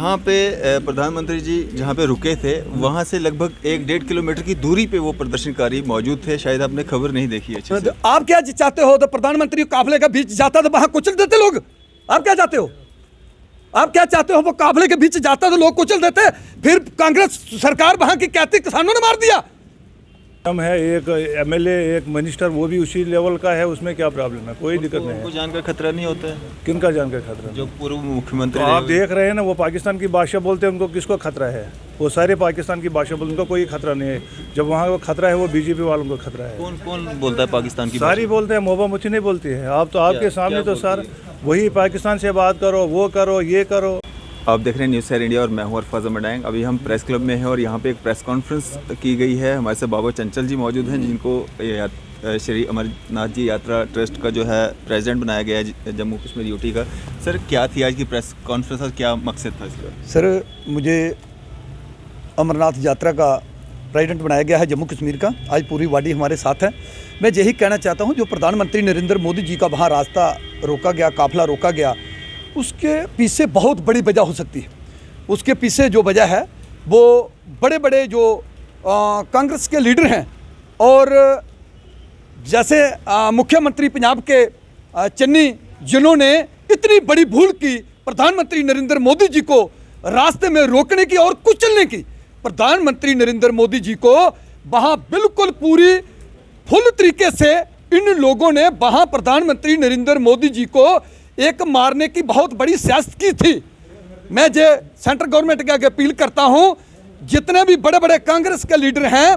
यहाँ पे प्रधानमंत्री जी जहाँ पे रुके थे वहाँ से लगभग 1-1.5 किलोमीटर की दूरी पे वो प्रदर्शनकारी मौजूद थे। शायद आपने खबर नहीं देखी है अच्छे से। आप क्या चाहते हो? तो प्रधानमंत्री काफिले के बीच जाता तो वहाँ कुचल देते लोग। आप क्या चाहते हो? आप क्या चाहते हो? वो काफिले के बीच जाता तो लोग कुचल देते। फिर कांग्रेस सरकार वहाँ की कहती किसानों ने मार दिया। हम है एक एमएलए एक मिनिस्टर, वो भी उसी लेवल का है, उसमें क्या प्रॉब्लम है? कोई दिक्कत नहीं उनको है। जान का खतरा नहीं होता है? किनका जान का खतरा? जो पूर्व मुख्यमंत्री तो आप देख रहे हैं ना, वो पाकिस्तान की भाषा बोलते हैं, उनको किसको खतरा है? वो सारे पाकिस्तान की भाषा बोलते, उनको कोई खतरा नहीं है। जब वहाँ को खतरा है वो बीजेपी वालों को खतरा है। कौन कौन बोलता है पाकिस्तान की? सारी बोलते हैं, मोहब्बत मुझी नहीं बोलती है। आप तो आपके सामने तो सर वही पाकिस्तान से बात करो, वो करो, ये करो। आप देख रहे हैं न्यूज़ शेयर इंडिया और मैं हूं अरफाज मडांग। अभी हम प्रेस क्लब में हैं और यहाँ पे एक प्रेस कॉन्फ्रेंस की गई है। हमारे साथ बाबा चंचल जी मौजूद हैं, जिनको श्री अमरनाथ जी यात्रा ट्रस्ट का जो है प्रेसिडेंट बनाया गया है जम्मू कश्मीर यूटी का। सर, क्या थी आज की प्रेस कॉन्फ्रेंस और क्या मकसद था इसका? सर, मुझे अमरनाथ यात्रा का प्रेसिडेंट बनाया गया है जम्मू कश्मीर का। आज पूरी वाडी हमारे साथ है। मैं यही कहना चाहता हूँ, जो प्रधानमंत्री नरेंद्र मोदी जी का वहाँ रास्ता रोका गया, काफिला रोका गया, उसके पीछे बहुत बड़ी वजह हो सकती है। उसके पीछे जो वजह है वो बड़े बड़े जो कांग्रेस के लीडर हैं, और जैसे मुख्यमंत्री पंजाब के चन्नी, जिन्होंने इतनी बड़ी भूल की प्रधानमंत्री नरेंद्र मोदी जी को रास्ते में रोकने की और कुचलने की। प्रधानमंत्री नरेंद्र मोदी जी को वहाँ बिल्कुल पूरी फुल तरीके से इन लोगों ने वहाँ प्रधानमंत्री नरेंद्र मोदी जी को एक मारने की बहुत बड़ी सियासत की थी। मैं जे सेंट्रल गवर्नमेंट के आगे अपील करता हूं, जितने भी बड़े बड़े कांग्रेस के लीडर हैं,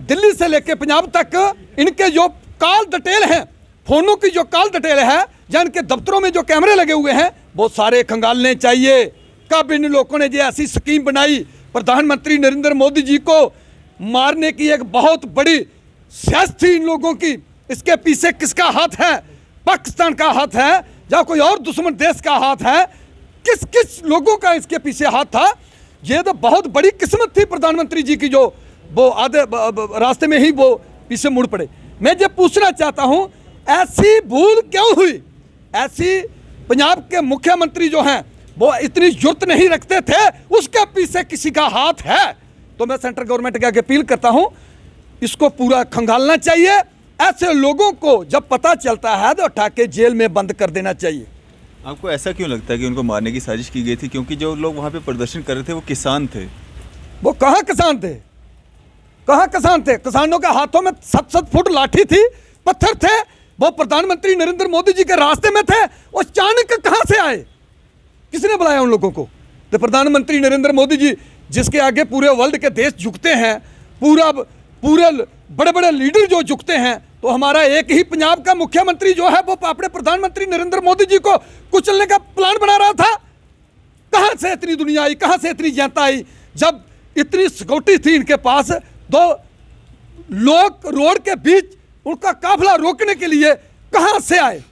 दिल्ली से लेकर पंजाब तक, इनके जो कॉल डिटेल हैं, फोनों की जो कॉल डिटेल है, या इनके दफ्तरों में जो कैमरे लगे हुए हैं, वो सारे खंगालने चाहिए। कब इन लोगों ने जो ऐसी स्कीम बनाई प्रधानमंत्री नरेंद्र मोदी जी को मारने की, एक बहुत बड़ी सियासत थी इन लोगों की। इसके पीछे किसका हाथ है? पाकिस्तान का हाथ है या कोई और दुश्मन देश का हाथ है? किस किस लोगों का इसके पीछे हाथ था? ये तो बहुत बड़ी किस्मत थी प्रधानमंत्री जी की, जो वो आधे रास्ते में ही वो पीछे मुड़ पड़े। मैं ये पूछना चाहता हूं, ऐसी भूल क्यों हुई? ऐसी पंजाब के मुख्यमंत्री जो हैं वो इतनी जुर्त नहीं रखते थे, उसके पीछे किसी का हाथ है? तो मैं सेंट्रल गवर्नमेंट के आगे अपील करता हूं, इसको पूरा खंगालना चाहिए। ऐसे लोगों को जब पता चलता है तो उठा के जेल में बंद कर देना चाहिए। आपको ऐसा क्यों लगता है कि उनको मारने की साजिश की गई थी? क्योंकि जो लोग वहाँ पे प्रदर्शन कर रहे थे वो किसान थे। वो कहाँ किसान थे? कहाँ किसान थे? किसानों के हाथों में 7-7 फुट लाठी थी, पत्थर थे। वो प्रधानमंत्री नरेंद्र मोदी जी के रास्ते में थे। वो अचानक कहाँ से आए? किसने बुलाया उन लोगों को? तो प्रधानमंत्री नरेंद्र मोदी जी, जिसके आगे पूरे वर्ल्ड के देश झुकते हैं, पूरे बड़े बड़े लीडर जो झुकते हैं, तो हमारा एक ही पंजाब का मुख्यमंत्री जो है वो अपने प्रधानमंत्री नरेंद्र मोदी जी को कुचलने का प्लान बना रहा था। कहां से इतनी दुनिया आई? कहां से इतनी जनता आई? जब इतनी सिक्योरिटी थी इनके पास, दो लोग रोड के बीच उनका काफिला रोकने के लिए कहां से आए?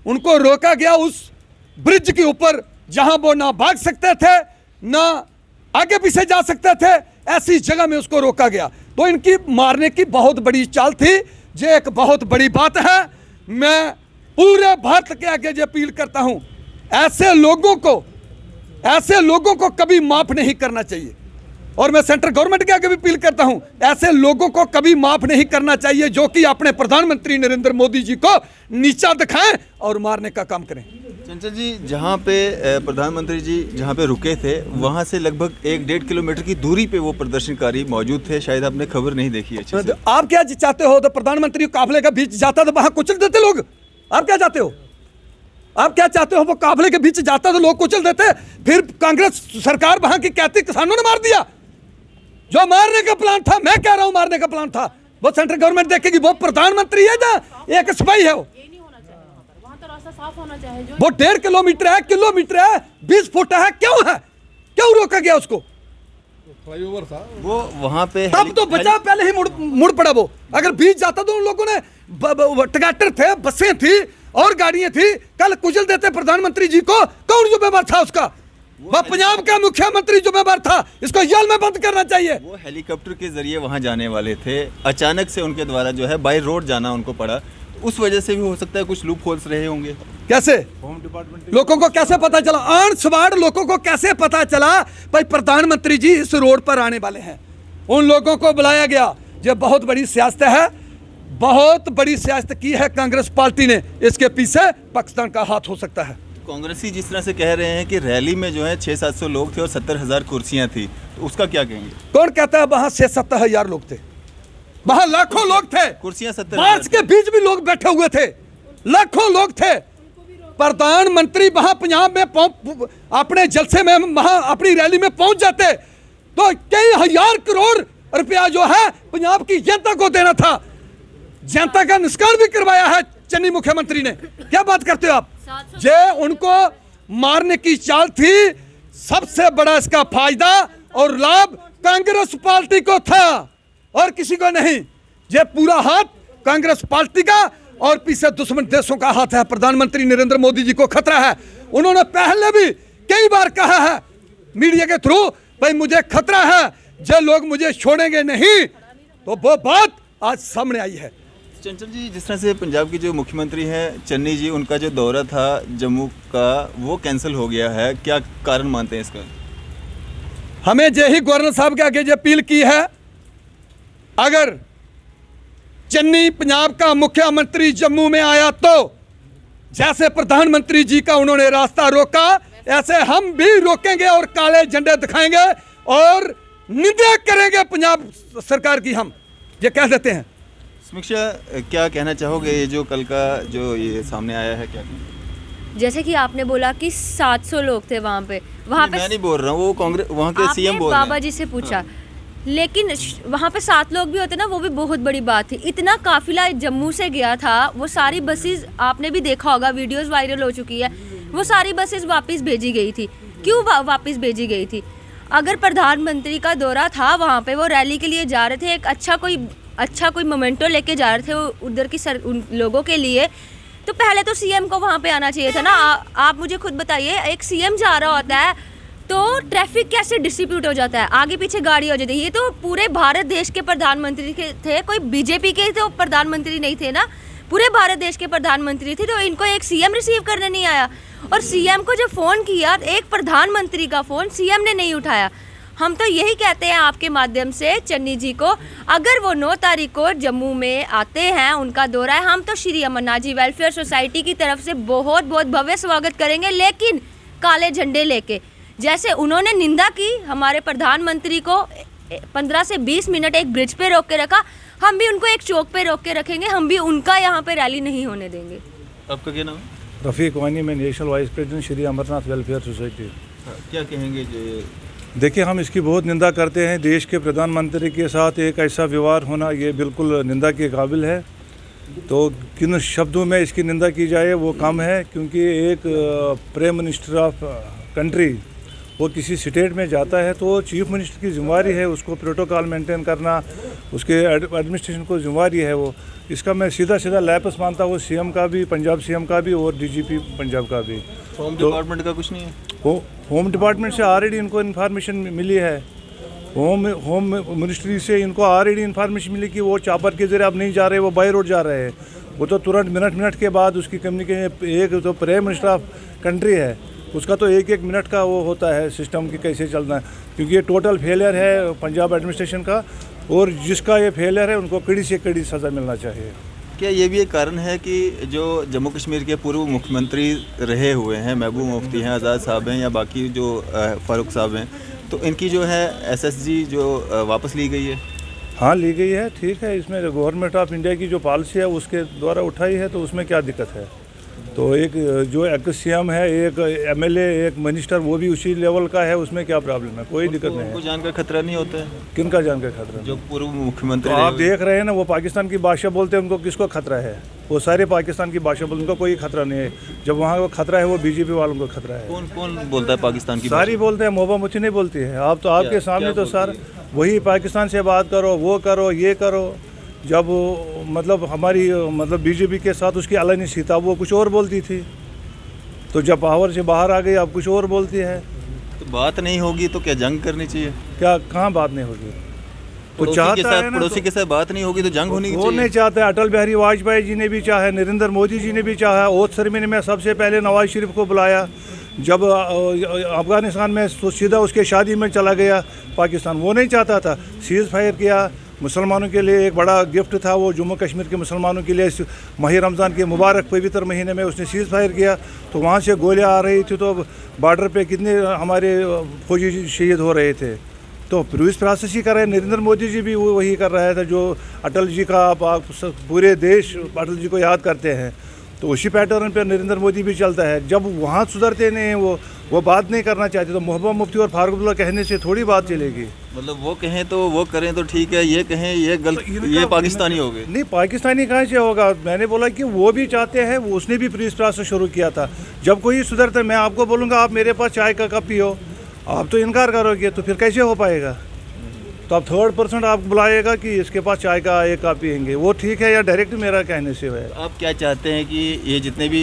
उनको रोका गया उस ब्रिज के ऊपर, जहां वो ना भाग सकते थे, ना आगे पीछे जा सकते थे। ऐसी जगह में उसको रोका गया। तो इनकी मारने की बहुत बड़ी चाल थी। ये एक बहुत बड़ी बात है। मैं पूरे भारत के आगे ये अपील करता हूं, ऐसे लोगों को कभी माफ नहीं करना चाहिए। और मैं सेंट्रल गवर्नमेंट के आगे भी अपील करता हूं, ऐसे लोगों को कभी माफ नहीं करना चाहिए जो कि अपने प्रधानमंत्री नरेंद्र मोदी जी को नीचा दिखाएं और मारने का काम करें। चंचल जी, जहाँ पे प्रधानमंत्री जी जहाँ पे रुके थे वहाँ से लगभग 1-1.5 किलोमीटर की दूरी पे वो प्रदर्शनकारी मौजूद थे। शायद आपने खबर नहीं देखी है अच्छे से। आप क्या चाहते हो? तो प्रधानमंत्री काफिले के बीच जाता तो वहां कुचल देते लोग। आप क्या चाहते हो? आप क्या चाहते हो? वो काफिले के बीच जाता तो लोग कुचल देते। फिर कांग्रेस सरकार वहां की कहती किसानों ने मार दिया। जो मारने का प्लान था, मैं कह रहा हूं मारने का प्लान था, वो सेंट्रल गवर्नमेंट देखेगी। वो प्रधानमंत्री है या एक सिपाही है? वहाँ तो रास्ता साफ होना चाहिए। वो 1.5 किलोमीटर है, 20 फुट है, क्यों रोका गया उसको? फ्लाईओवर था वो वहाँ पे। तब तो बचा, पहले ही मुड़ पड़ा वो। अगर बीच जाता तो उन लोगों ने, ट्रैक्टर थे, बसें थी और गाड़ियां थी, कल कुचल देते प्रधानमंत्री जी को। कौन जुम्मेवार था उसका? वह पंजाब का मुख्यमंत्री जुम्मेवार था। इसको जेल में बंद करना चाहिए। वो हेलीकॉप्टर के जरिए वहाँ जाने वाले थे, अचानक से उनके द्वारा जो है बाय रोड जाना उनको पड़ा। उस वजह से भी हो सकता है कुछ लूप होल्स रहे होंगे। कैसे होम डिपार्टमेंट लोगों को कैसे पता चला? आन सवार लोगों को कैसे पता चला भाई प्रधानमंत्री जी इस रोड पर आने वाले हैं? उन लोगों को बुलाया गया। ये बहुत बड़ी सियासत है, बहुत बड़ी सियासत की है कांग्रेस पार्टी ने। इसके पीछे पाकिस्तान का हाथ हो सकता है। कांग्रेसी जिस तरह से कह रहे हैं कि रैली में जो है 600-700 लोग थे और 70,000 कुर्सियां थी, तो उसका क्या कहेंगे? कौन कहता है वहां 6-7 लोग थे? वहां लाखों लोग थे। कुर्सियां 70,000 मार्च के बीच भी लोग बैठे हुए थे, लाखों लोग थे। प्रधानमंत्री वहां पंजाब में अपने जलसे में वहां अपनी रैली में पहुंच जाते तो कई हजार करोड़ रुपया जो है पंजाब की जनता को देना था। जनता का नुकसान भी करवाया है चन्नी मुख्यमंत्री ने। क्या बात करते हो आप? ये उनको मारने की चाल थी। सबसे बड़ा इसका फायदा और लाभ कांग्रेस पार्टी को था और किसी को नहीं। ये पूरा हाथ कांग्रेस पार्टी का और पीछे दुश्मन देशों का हाथ है। प्रधानमंत्री नरेंद्र मोदी जी को खतरा है। उन्होंने पहले भी कई बार कहा है मीडिया के थ्रू, भाई मुझे खतरा है, जो लोग मुझे छोड़ेंगे नहीं। तो वो बात आज सामने आई है। चंचल जी, जिस तरह से पंजाब की जो मुख्यमंत्री हैं चन्नी जी, उनका जो दौरा था जम्मू का वो कैंसिल हो गया है, क्या कारण मानते हैं इसका? हमें यही गवर्नर साहब के आगे अपील की है, अगर चन्नी पंजाब का मुख्यमंत्री जम्मू में आया तो जैसे प्रधानमंत्री जी का उन्होंने रास्ता रोका, ऐसे हम भी रोकेंगे और काले झंडे दिखाएंगे और निंदा करेंगे पंजाब सरकार की। हम ये कह देते हैं। समीक्षा, क्या कहना चाहोगे ये जो कल का जो ये सामने आया है, क्या कहेंगे? जैसे कि आपने बोला कि 700 लोग थे वहाँ पे मैं नहीं बोल रहा हूँ, वो कांग्रेस वहाँ के सीएम बोल रहे हैं। बाबा जी से पूछा, लेकिन वहाँ पे 7 लोग भी होते ना, वो भी बहुत बड़ी बात थी। इतना काफिला जम्मू से गया था, वो सारी बसेस आपने भी देखा होगा, वीडियोस वायरल हो चुकी है, वो सारी बसेस वापस भेजी गई थी। क्यों वापस भेजी गई थी? अगर प्रधानमंत्री का दौरा था वहाँ पे, वो रैली के लिए जा रहे थे, एक अच्छा कोई मोमेंटो लेके जा रहे थे उधर की उन लोगों के लिए, तो पहले तो सीएम को वहाँ पे आना चाहिए था ना। आप मुझे खुद बताइए, एक सीएम जा रहा होता है तो ट्रैफिक कैसे डिस्ट्रीब्यूट हो जाता है, आगे पीछे गाड़ी हो जाती है। ये तो पूरे भारत देश के प्रधानमंत्री के थे, कोई बीजेपी के तो प्रधानमंत्री नहीं थे ना, पूरे भारत देश के प्रधानमंत्री थे। तो इनको एक सीएम रिसीव करने नहीं आया, और सीएम को जब फ़ोन किया एक प्रधानमंत्री का फ़ोन सीएम ने नहीं उठाया। हम तो यही कहते हैं आपके माध्यम से चन्नी जी को, अगर वो 9 तारीख को जम्मू में आते हैं, उनका दौरा है, हम तो श्री अमरनाथ जी वेलफेयर सोसाइटी की तरफ से बहुत बहुत भव्य स्वागत करेंगे, लेकिन काले झंडे लेके। जैसे उन्होंने निंदा की हमारे प्रधानमंत्री को, 15 से 20 मिनट एक ब्रिज पे रोक के रखा, हम भी उनको एक चौक पे रोक के रखेंगे, हम भी उनका यहाँ पे रैली नहीं होने देंगे। आपका क्या नाम है? रफ़ीक वानी, में national vice president Shri Amarnath welfare society. क्या कहेंगे जो देखिए, हम इसकी बहुत निंदा करते हैं। देश के प्रधानमंत्री के साथ एक ऐसा व्यवहार होना ये बिल्कुल निंदा के काबिल है। तो किन शब्दों में इसकी निंदा की जाए वो कम है, क्योंकि एक प्राइम मिनिस्टर ऑफ कंट्री वो किसी स्टेट में जाता है तो चीफ मिनिस्टर की जिम्मेवारी है उसको प्रोटोकॉल मेंटेन करना, उसके एडमिनिस्ट्रेशन को जिम्मेवारी है वो। इसका मैं सीधा लैपस मानता हूँ सीएम का भी, पंजाब सीएम का भी और डीजीपी पंजाब का भी। होम डिपार्टमेंट का कुछ नहीं है? होम डिपार्टमेंट से ऑलरेडी इनको इन्फॉर्मेशन मिली है, होम मिनिस्ट्री से इनको ऑलरेडी इन्फॉर्मेशन मिली कि वो चॉपर के जरिए अब नहीं जा रहे, वो बाई रोड जा रहे हैं। वो तो तुरंत मिनट के बाद उसकी कम्युनिकेशन, एक तो प्राइम मिनिस्टर ऑफ कंट्री है, उसका तो एक मिनट का वो होता है सिस्टम की कैसे चलना है, क्योंकि ये टोटल फेलियर है पंजाब एडमिनिस्ट्रेशन का, और जिसका ये फेलियर है उनको कड़ी से कड़ी सज़ा मिलना चाहिए। क्या ये भी एक कारण है कि जो जम्मू कश्मीर के पूर्व मुख्यमंत्री रहे हुए हैं, महबूब मुफ्ती हैं, आज़ाद साहब हैं या बाकी जो फ़ारूक साहब हैं, तो इनकी जो है एसएसजी जो वापस ली गई है? हाँ, ली गई है, ठीक है। इसमें गवर्नमेंट ऑफ इंडिया की जो पॉलिसी है उसके द्वारा उठाई है, तो उसमें क्या दिक्कत है? तो एक जो एक्स सीएम है, एक एमएलए, एक मिनिस्टर, वो भी उसी लेवल का है, उसमें क्या प्रॉब्लम है? कोई दिक्कत नहीं है। जान का खतरा नहीं होता है? किन का जान का खतरा? जो पूर्व मुख्यमंत्री। तो आप देख रहे हैं ना, वो पाकिस्तान की भाषा बोलते हैं, उनको किसको खतरा है? वो सारे पाकिस्तान की भाषा बोलते, उनको कोई खतरा नहीं है। जब वहाँ को खतरा है वो बीजेपी वालों को खतरा है। कौन बोलता है पाकिस्तान की? सारी बोलते हैं, मोहब्बत मुझे नहीं बोलती है। आप तो आपके सामने तो सर वही पाकिस्तान से बात करो, वो करो, ये करो। जब मतलब हमारी मतलब बीजेपी के साथ उसकी अलायंस थी तब वो कुछ और बोलती थी, तो जब पावर से बाहर आ गई अब कुछ और बोलती है। तो बात नहीं होगी तो क्या जंग करनी चाहिए? क्या, कहाँ बात नहीं होगी? पड़ोसी चाहता के साथ है ना, पड़ोसी के साथ बात नहीं होगी तो जंग होनी वो चाहिए। नहीं चाहता। अटल बिहारी वाजपेयी जी ने भी चाहा, नरेंद्र मोदी जी ने भी चाहा। ओथ सेरेमनी में सबसे पहले नवाज शरीफ को बुलाया। जब अफगानिस्तान में सीधा उसके शादी में चला गया पाकिस्तान, वो नहीं चाहता था। सीज़ फायर किया, मुसलमानों के लिए एक बड़ा गिफ्ट था वो, जम्मू कश्मीर के मुसलमानों के लिए इस माह रमज़ान के मुबारक पवित्र महीने में उसने सीज़ फायर किया। तो वहाँ से गोलियाँ आ रही थी, तो बॉर्डर पे कितने हमारे फौजी शहीद हो रहे थे। तो पीस प्रोसेस ही कर रहे हैं। नरेंद्र मोदी जी भी वही कर रहा था जो अटल जी का, आप पूरे देश अटल जी को याद करते हैं, तो उसी पैटर्न पे नरेंद्र मोदी भी चलता है। जब वहाँ सुधरते नहीं, वो बात नहीं करना चाहते, तो मोहब्बत मुफ्ती और फारूक अब्दुल्ला कहने से थोड़ी बात चलेगी। मतलब वो कहें तो वो करें तो ठीक है, ये कहें ये गलत, ये पाकिस्तानी हो गए। नहीं, पाकिस्तानी कहाँ से होगा। मैंने बोला कि वो भी चाहते हैं, वो उसने भी पीस प्रोसेस शुरू किया था। जब कोई सुधरता है, मैं आपको बोलूँगा आप मेरे पास चाय का कप पियो, आप तो इनकार करोगे, तो फिर कैसे हो पाएगा। तो आप 3rd आप बुलाएगा कि इसके पास चाय का एक कप पियेंगे, वो ठीक है, या डायरेक्ट मेरा कहने से है। आप क्या चाहते हैं कि ये जितने भी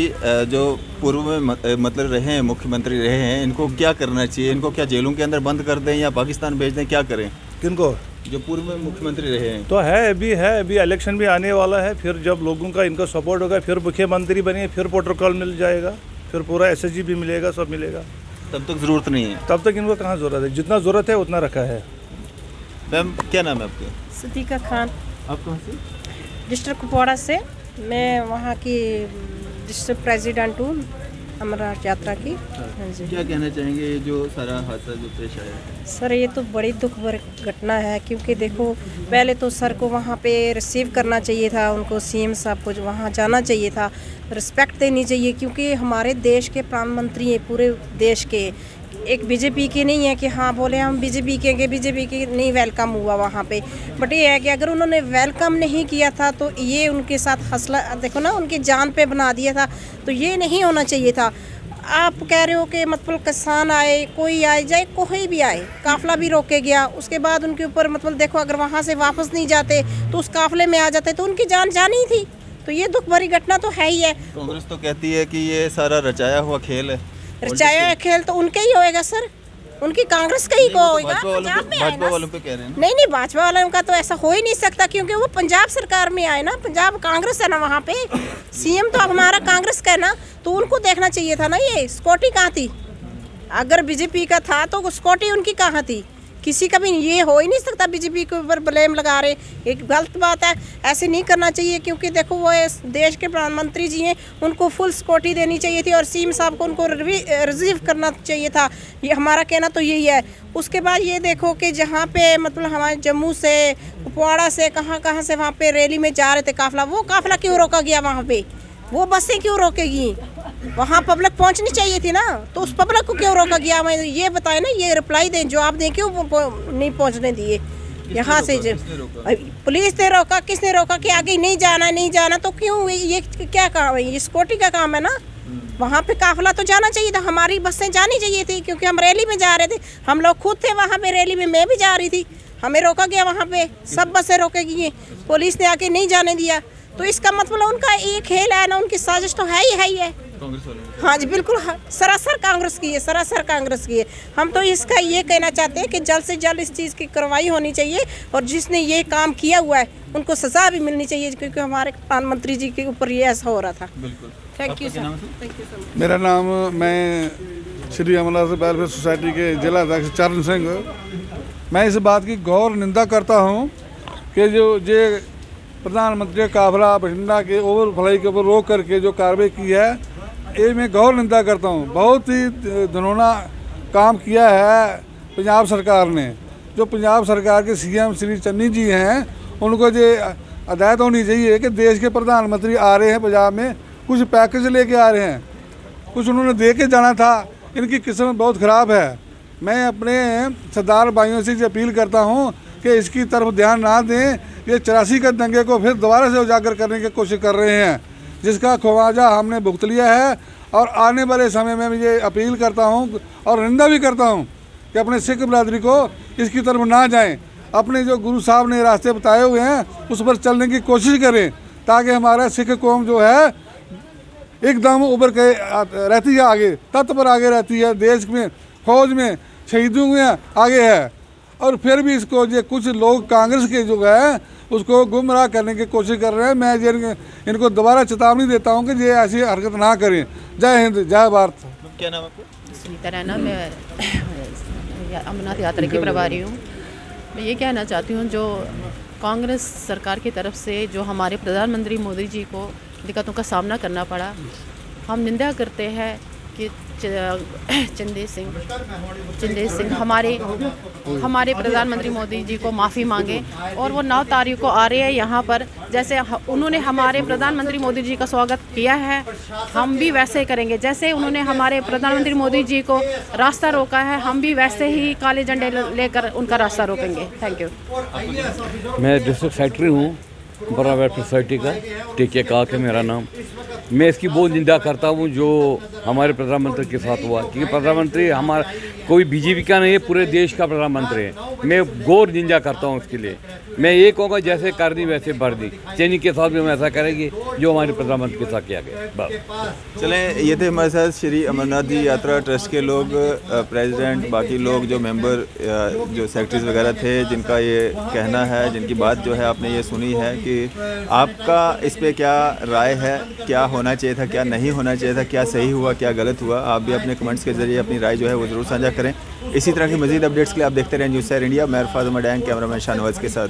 जो पूर्व में मतलब रहे हैं, मुख्यमंत्री रहे हैं, इनको क्या करना चाहिए? इनको क्या जेलों के अंदर बंद कर दें या पाकिस्तान भेज दें, क्या करें? किनको? जो पूर्व में मुख्यमंत्री रहे हैं। तो है, अभी इलेक्शन भी आने वाला है। फिर जब लोगों का इनको सपोर्ट होगा, फिर मुख्यमंत्री बने, फिर प्रोटोकॉल मिल जाएगा, फिर पूरा SSG भी मिलेगा, सब मिलेगा। तब तक ज़रूरत नहीं है। तब तक इनको कहाँ ज़रूरत है? जितना ज़रूरत है उतना रखा है। मैम क्या नाम है आपका? सदीका खान, आप कहाँ से? डिस्ट्रिक्ट कुपवाड़ा से। मैं वहाँ की डिस्ट्रिक्ट प्रेसिडेंट हूँ अमरनाथ यात्रा की। हाँ जी। क्या कहना चाहेंगे ये जो सारा हादसा जो पेश आया है? सर, ये तो बड़ी दुख भरी घटना है, क्योंकि देखो पहले तो सर को वहाँ पे रिसीव करना चाहिए था, उनको CM साहब को वहाँ जाना चाहिए था, रिस्पेक्ट देनी चाहिए, क्योंकि हमारे देश के प्रधानमंत्री हैं, पूरे देश के। एक बीजेपी के नहीं है कि हाँ बोले हम बीजेपी के नहीं वेलकम हुआ वहाँ पे। बट ये है कि अगर उन्होंने वेलकम नहीं किया था तो ये उनके साथ हौसला देखो ना, उनकी जान पे बना दिया था, तो ये नहीं होना चाहिए था। आप कह रहे हो कि मतलब किसान आए, कोई आए जाए, कोई भी आए, काफिला भी रोके गया, उसके बाद उनके ऊपर मतलब देखो अगर वहाँ से वापस नहीं जाते तो उस काफिले में आ जाते तो उनकी जान जानी थी। तो ये दुख भरी घटना तो है ही है। कांग्रेस तो कहती है कि ये सारा रचाया हुआ खेल है। रचाया खेल तो उनका ही होएगा सर, उनकी कांग्रेस का ही को होएगा। भाजपा वालों पे कह रहे हैं ना। नहीं, भाजपा वालों का तो ऐसा हो ही नहीं सकता, क्योंकि वो पंजाब सरकार में आए ना, पंजाब कांग्रेस है ना, वहाँ पे CM तो हमारा कांग्रेस का है ना, तो उनको देखना चाहिए था ना। ये सिक्योरिटी कहाँ थी? अगर बीजेपी का था तो सिक्योरिटी उनकी कहाँ थी? किसी का भी ये हो ही नहीं सकता बीजेपी के ऊपर ब्लेम लगा रहे, एक गलत बात है, ऐसे नहीं करना चाहिए। क्योंकि देखो वो देश के प्रधानमंत्री जी हैं, उनको फुल सिक्योरिटी देनी चाहिए थी और CM साहब को उनको रिसीव करना चाहिए था। ये हमारा कहना तो यही है। उसके बाद ये देखो कि जहाँ पे मतलब हमारे जम्मू से, कुपवाड़ा से, कहाँ से वहाँ पे रैली में जा रहे थे काफिला, वो काफिला क्यों रोका गया वहाँ पे? वो बसें क्यों रोकेगी? वहाँ पब्लिक पहुँचनी चाहिए थी ना, तो उस पब्लिक को क्यों रोका गया? मैं ये बताए ना, ये रिप्लाई दें, जवाब दें, क्यों नहीं पहुँचने दिए यहाँ से? पुलिस ने रोका, किसने रोका कि आगे नहीं जाना, तो क्यों? ये क्या काम है? ये सिक्योरिटी का काम है ना। वहाँ पे काफिला तो जाना चाहिए था, हमारी बसें जानी चाहिए थी, क्योंकि हम रैली में जा रहे थे, हम लोग खुद थे वहाँ पे रैली में, मैं भी जा रही थी, हमें रोका गया वहाँ पे, सब बसें रोकेगी हैं, पुलिस ने आके नहीं जाने दिया। तो इसका मतलब उनका एक खेल है ना, उनकी साजिश तो है ही है। हाँ जी, बिल्कुल सरासर कांग्रेस की है, हम तो इसका ये कहना चाहते हैं कि जल्द से जल्द इस चीज़ की कार्रवाई होनी चाहिए, और जिसने ये काम किया हुआ है उनको सज़ा भी मिलनी चाहिए, क्योंकि हमारे प्रधानमंत्री जी के ऊपर ये ऐसा हो रहा था। Thank you sir. मेरा नाम, मैं श्री अमरनाथ वेलफेयर सोसाइटी के जिला अध्यक्ष चरण सिंह। मैं इस बात की घोर निंदा करता हूँ कि जो प्रधानमंत्री काफिला बठिंडा के ओवरफ्लाई के ऊपर रोक करके जो कार्रवाई की है, ये मैं घोर निंदा करता हूँ। बहुत ही घिनौना काम किया है पंजाब सरकार ने। जो पंजाब सरकार के CM श्री चन्नी जी हैं, उनको ये हदायत होनी चाहिए कि देश के प्रधानमंत्री आ रहे हैं पंजाब में, कुछ पैकेज लेके आ रहे हैं, कुछ उन्होंने दे के जाना था। इनकी किस्मत बहुत ख़राब है। मैं अपने सरदार भाइयों से अपील करता हूँ कि इसकी तरफ ध्यान ना दें। ये 84 के दंगे को फिर दोबारा से उजागर करने की कोशिश कर रहे हैं, जिसका खवाजा हमने भुगत लिया है। और आने वाले समय में मैं ये अपील करता हूँ और निंदा भी करता हूँ कि अपने सिख बरादरी को इसकी तरफ ना जाएं। अपने जो गुरु साहब ने रास्ते बताए हुए हैं उस पर चलने की कोशिश करें, ताकि हमारा सिख कौम जो है एकदम उभर के रहती है, आगे तत्पर आगे रहती है, देश में, फौज में, शहीदों में आगे है। और फिर भी इसको जो कुछ लोग कांग्रेस के जो है उसको गुमराह करने की कोशिश कर रहे हैं। मैं इनको दोबारा चेतावनी देता हूं कि ये ऐसी हरकत ना करें। जय हिंद, जय भारत। क्या नाम है आपका? सुनीता रैना, मैं अमरनाथ यात्रा की प्रभारी हूँ। मैं ये कहना चाहती हूँ, जो कांग्रेस सरकार की तरफ से जो हमारे प्रधानमंत्री मोदी जी को दिक्कतों का सामना करना पड़ा, हम निंदा करते हैं कि चंदेश सिंह हमारे प्रधानमंत्री मोदी जी को माफ़ी मांगे और वो 9 तारीख को आ रहे हैं यहाँ पर। जैसे उन्होंने हमारे प्रधानमंत्री मोदी जी का स्वागत किया है, हम भी वैसे करेंगे। जैसे उन्होंने हमारे प्रधानमंत्री मोदी जी को रास्ता रोका है, हम भी वैसे ही काले झंडे लेकर उनका रास्ता रोकेंगे। Thank you. मैं डिस्ट्रिक्ट सेक्रेटरी हूँ बड़ा वेलफेयर सोसाइटी का, टीके काक है मेरा नाम। मैं इसकी बहुत निंदा करता हूँ जो हमारे प्रधानमंत्री के साथ हुआ, क्योंकि प्रधानमंत्री हमारा कोई बीजेपी का नहीं है, पूरे देश का प्रधानमंत्री है। मैं गौर निंदा करता हूँ उसके लिए। मैं ये कहूँगा जैसे करनी वैसे भरनी, चैनी के साथ भी हम ऐसा करेंगे जो हमारे प्रधानमंत्री के साथ किया गया। बस चलें, ये थे हमारे साथ श्री अमरनाथ जी यात्रा ट्रस्ट के लोग, प्रेसिडेंट, बाकी लोग जो मेंबर, जो सेक्रेटरीज वगैरह थे, जिनका ये कहना है, जिनकी बात जो है आपने ये सुनी है कि आपका इस पे क्या राय है, क्या होना चाहिए था, क्या नहीं होना चाहिए था, क्या सही हुआ, क्या गलत हुआ। आप भी अपने कमेंट्स के जरिए अपनी राय जो है वो ज़रूर साझा करें। इसी तरह की मज़ीद अपडेट्स के लिए आप देखते रहें न्यूज़ सैर इंडिया। मैं अरफाज मडैंग, कैमरामैन शाहनवाज के साथ।